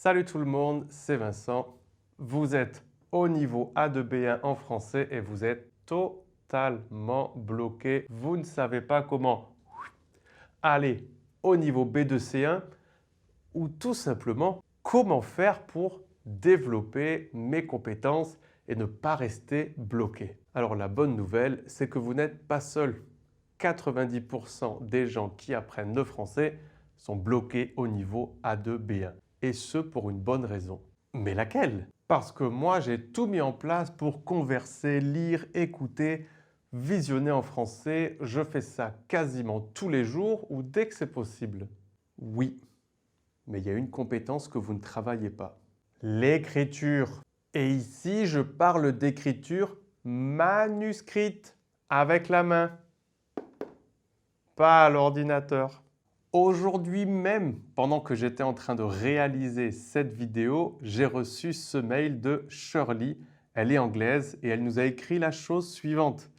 Salut tout le monde, c'est Vincent. Vous êtes au niveau A2-B1 en français et vous êtes totalement bloqué. Vous ne savez pas comment aller au niveau B2-C1 ou tout simplement comment faire pour développer mes compétences et ne pas rester bloqué. Alors la bonne nouvelle, c'est que vous n'êtes pas seul. 90% des gens qui apprennent le français sont bloqués au niveau A2-B1. Et ce pour une bonne raison. Mais laquelle? Parce que moi, j'ai tout mis en place pour converser, lire, écouter, visionner en français. Je fais ça quasiment tous les jours ou dès que c'est possible. Oui, mais il y a une compétence que vous ne travaillez pas. L'écriture. Et ici, je parle d'écriture manuscrite, avec la main, pas à l'ordinateur. Aujourd'hui même, pendant que j'étais en train de réaliser cette vidéo, j'ai reçu ce mail de Shirley. Elle est anglaise et elle nous a écrit la chose suivante.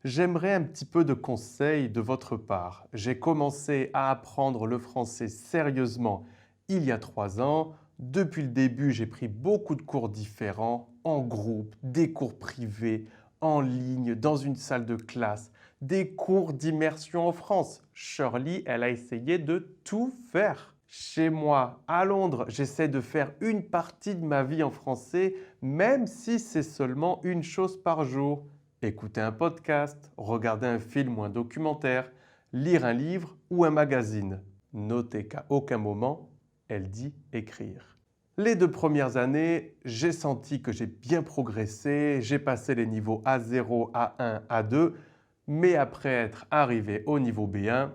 J'aimerais un petit peu de conseils de votre part. J'ai commencé à apprendre le français sérieusement il y a 3 ans. Depuis le début, j'ai pris beaucoup de cours différents, en groupe, des cours privés, en ligne, dans une salle de classe, des cours d'immersion en France. Shirley, elle a essayé de tout faire. Chez moi, à Londres, j'essaie de faire une partie de ma vie en français, même si c'est seulement une chose par jour. Écouter un podcast, regarder un film ou un documentaire, lire un livre ou un magazine. Notez qu'à aucun moment, elle dit écrire. Les 2 premières années, j'ai senti que j'ai bien progressé, j'ai passé les niveaux A0, A1, A2, mais après être arrivé au niveau B1,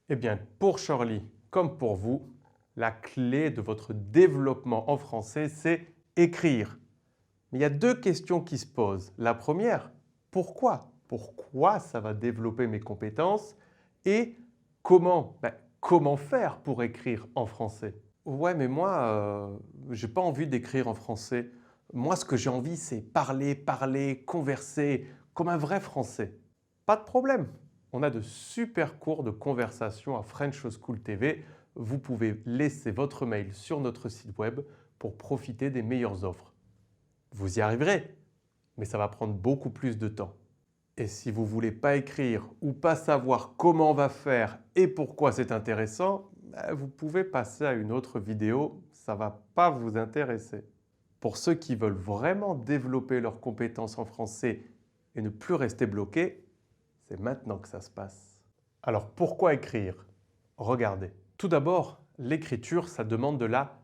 eh bien pour Shirley comme pour vous, la clé de votre développement en français, c'est écrire. Mais il y a 2 questions qui se posent. La première, pourquoi? Pourquoi ça va développer mes compétences? Et comment? Comment faire pour écrire en français? Ouais, mais moi, j'ai pas envie d'écrire en français. Moi, ce que j'ai envie, c'est parler, converser, comme un vrai français. Pas de problème. On a de super cours de conversation à French School TV. Vous pouvez laisser votre mail sur notre site web pour profiter des meilleures offres. Vous y arriverez, mais ça va prendre beaucoup plus de temps. Et si vous ne voulez pas écrire ou pas savoir comment on va faire et pourquoi c'est intéressant, vous pouvez passer à une autre vidéo, ça ne va pas vous intéresser. Pour ceux qui veulent vraiment développer leurs compétences en français et ne plus rester bloqués, c'est maintenant que ça se passe. Alors pourquoi écrire? Regardez. Tout d'abord, l'écriture, ça demande de la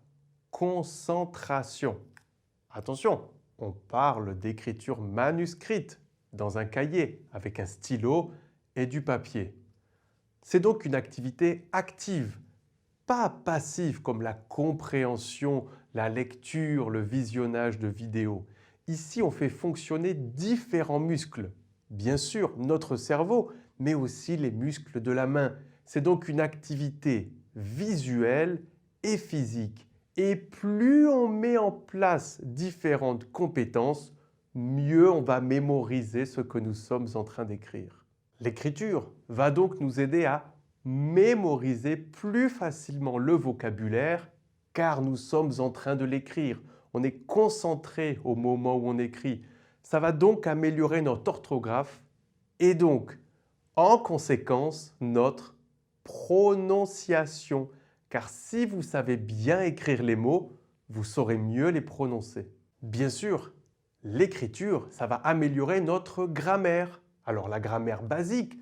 concentration. Attention, on parle d'écriture manuscrite dans un cahier avec un stylo et du papier. C'est donc une activité active, pas passive comme la compréhension, la lecture, le visionnage de vidéos. Ici, on fait fonctionner différents muscles. Bien sûr, notre cerveau, mais aussi les muscles de la main. C'est donc une activité visuelle et physique. Et plus on met en place différentes compétences, mieux on va mémoriser ce que nous sommes en train d'écrire. L'écriture va donc nous aider à mémoriser plus facilement le vocabulaire car nous sommes en train de l'écrire. On est concentré au moment où on écrit. Ça va donc améliorer notre orthographe et donc, en conséquence, notre prononciation. Car si vous savez bien écrire les mots, vous saurez mieux les prononcer. Bien sûr, l'écriture, ça va améliorer notre grammaire. Alors la grammaire basique,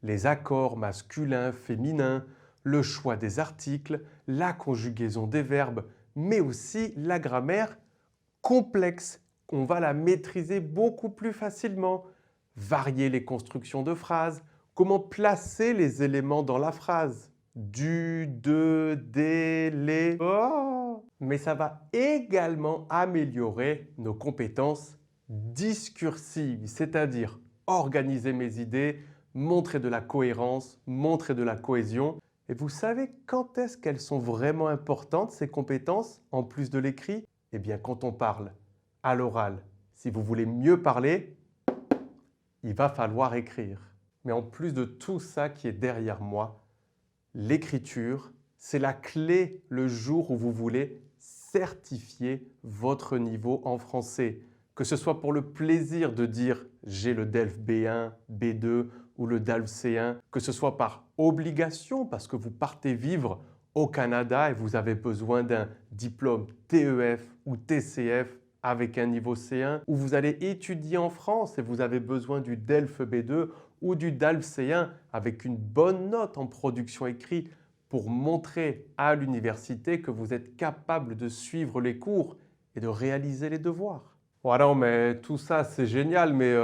les accords masculins, féminins, le choix des articles, la conjugaison des verbes, mais aussi la grammaire complexe. On va la maîtriser beaucoup plus facilement. Varier les constructions de phrases, comment placer les éléments dans la phrase. Du, de, des, les. Oh! Mais ça va également améliorer nos compétences discursives, c'est-à-dire organiser mes idées, montrer de la cohérence, montrer de la cohésion. Et vous savez quand est-ce qu'elles sont vraiment importantes, ces compétences, en plus de l'écrit? Eh bien, quand on parle à l'oral. Si vous voulez mieux parler, il va falloir écrire. Mais en plus de tout ça qui est derrière moi, l'écriture, C'est la clé le jour où vous voulez certifier votre niveau en français. Que ce soit pour le plaisir de dire j'ai le DELF B1, B2 ou le DALF C1, que ce soit par obligation parce que vous partez vivre au Canada et vous avez besoin d'un diplôme TEF ou TCF avec un niveau C1, ou vous allez étudier en France et vous avez besoin du DELF B2 ou du DALF C1 avec une bonne note en production écrite pour montrer à l'université que vous êtes capable de suivre les cours et de réaliser les devoirs. Ouais, non, mais tout ça, c'est génial, mais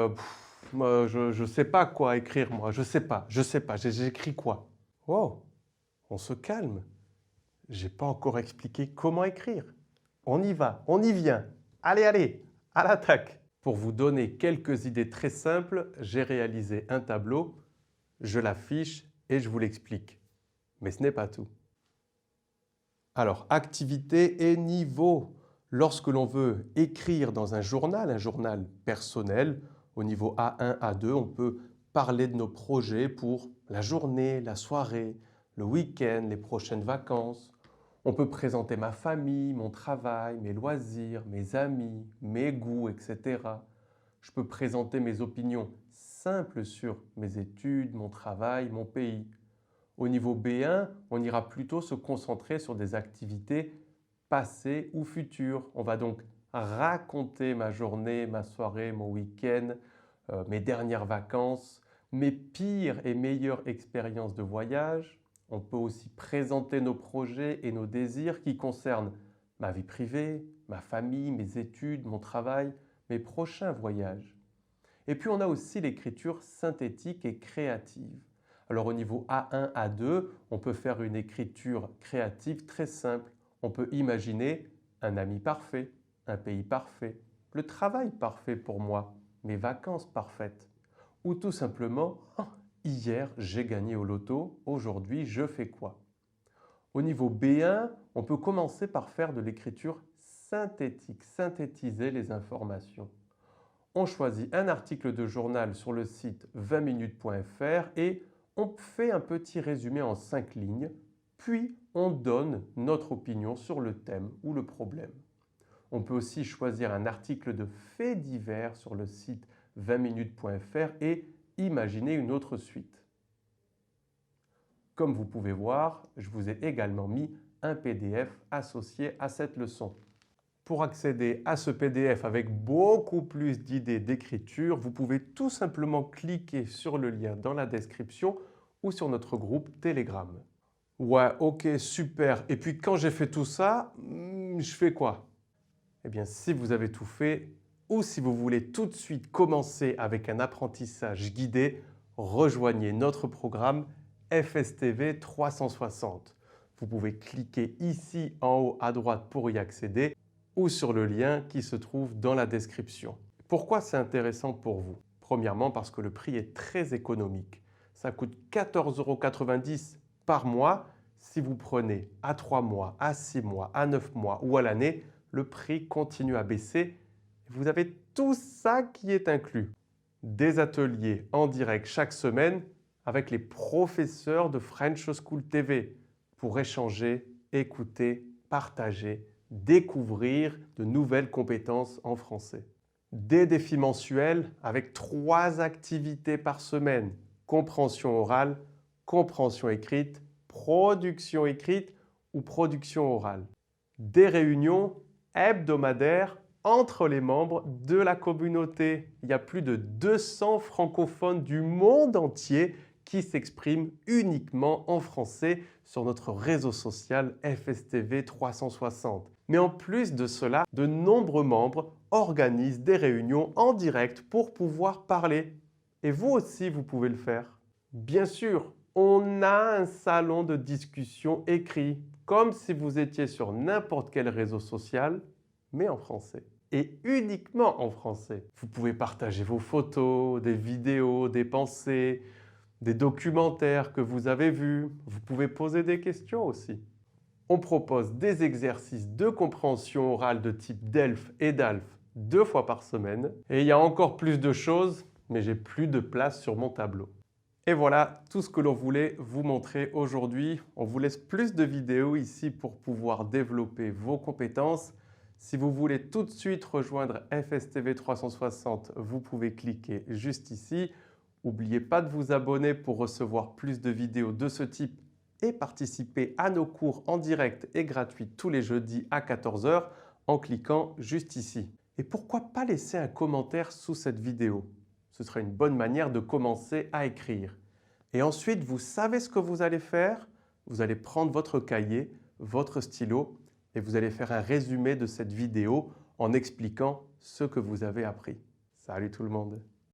moi, je ne sais pas quoi écrire, moi. Je sais pas. J'écris quoi? Oh, on se calme. J'ai pas encore expliqué comment écrire. On y va, on y vient. Allez, allez, à l'attaque. Pour vous donner quelques idées très simples, j'ai réalisé un tableau, je l'affiche et je vous l'explique. Mais ce n'est pas tout. Alors, activité et niveau. Lorsque l'on veut écrire dans un journal personnel, au niveau A1, A2, on peut parler de nos projets pour la journée, la soirée, le week-end, les prochaines vacances. On peut présenter ma famille, mon travail, mes loisirs, mes amis, mes goûts, etc. Je peux présenter mes opinions simples sur mes études, mon travail, mon pays. Au niveau B1, on ira plutôt se concentrer sur des activités passées ou futures. On va donc raconter ma journée, ma soirée, mon week-end, mes dernières vacances, mes pires et meilleures expériences de voyage. On peut aussi présenter nos projets et nos désirs qui concernent ma vie privée, ma famille, mes études, mon travail, mes prochains voyages. Et puis on a aussi l'écriture synthétique et créative. Alors au niveau A1, A2, on peut faire une écriture créative très simple. On peut imaginer un ami parfait, un pays parfait, le travail parfait pour moi, mes vacances parfaites. Ou tout simplement, hier j'ai gagné au loto, aujourd'hui je fais quoi? Au niveau B1, on peut commencer par faire de l'écriture synthétique, synthétiser les informations. On choisit un article de journal sur le site 20minutes.fr et on fait un petit résumé en 5 lignes, puis on donne notre opinion sur le thème ou le problème. On peut aussi choisir un article de faits divers sur le site 20minutes.fr et imaginer une autre suite. Comme vous pouvez voir, je vous ai également mis un PDF associé à cette leçon. Pour accéder à ce PDF avec beaucoup plus d'idées d'écriture, vous pouvez tout simplement cliquer sur le lien dans la description ou sur notre groupe Telegram. Ouais, ok, super. Et puis quand j'ai fait tout ça, je fais quoi? Eh bien, si vous avez tout fait ou si vous voulez tout de suite commencer avec un apprentissage guidé, rejoignez notre programme FSTV 360. Vous pouvez cliquer ici en haut à droite pour y accéder ou sur le lien qui se trouve dans la description. Pourquoi c'est intéressant pour vous? Premièrement, parce que le prix est très économique. Ça coûte 14,90 € par mois. Si vous prenez à 3 mois, à 6 mois, à 9 mois ou à l'année, le prix continue à baisser. Vous avez tout ça qui est inclus. Des ateliers en direct chaque semaine avec les professeurs de French School TV pour échanger, écouter, partager, découvrir de nouvelles compétences en français. Des défis mensuels avec 3 activités par semaine. Compréhension orale, compréhension écrite, production écrite ou production orale. Des réunions hebdomadaires entre les membres de la communauté. Il y a plus de 200 francophones du monde entier qui s'expriment uniquement en français sur notre réseau social FSTV 360. Mais en plus de cela, de nombreux membres organisent des réunions en direct pour pouvoir parler. Et vous aussi, vous pouvez le faire. Bien sûr, on a un salon de discussion écrit, comme si vous étiez sur n'importe quel réseau social, mais en français. Et uniquement en français. Vous pouvez partager vos photos, des vidéos, des pensées, des documentaires que vous avez vus. Vous pouvez poser des questions aussi. On propose des exercices de compréhension orale de type DELF et DALF 2 fois par semaine. Et il y a encore plus de choses, mais j'ai plus de place sur mon tableau. Et voilà tout ce que l'on voulait vous montrer aujourd'hui. On vous laisse plus de vidéos ici pour pouvoir développer vos compétences. Si vous voulez tout de suite rejoindre FSTV 360, vous pouvez cliquer juste ici. N'oubliez pas de vous abonner pour recevoir plus de vidéos de ce type et participer à nos cours en direct et gratuits tous les jeudis à 14 h en cliquant juste ici. Et pourquoi pas laisser un commentaire sous cette vidéo? Ce serait une bonne manière de commencer à écrire. Et ensuite, vous savez ce que vous allez faire? Vous allez prendre votre cahier, votre stylo et vous allez faire un résumé de cette vidéo en expliquant ce que vous avez appris. Salut tout le monde!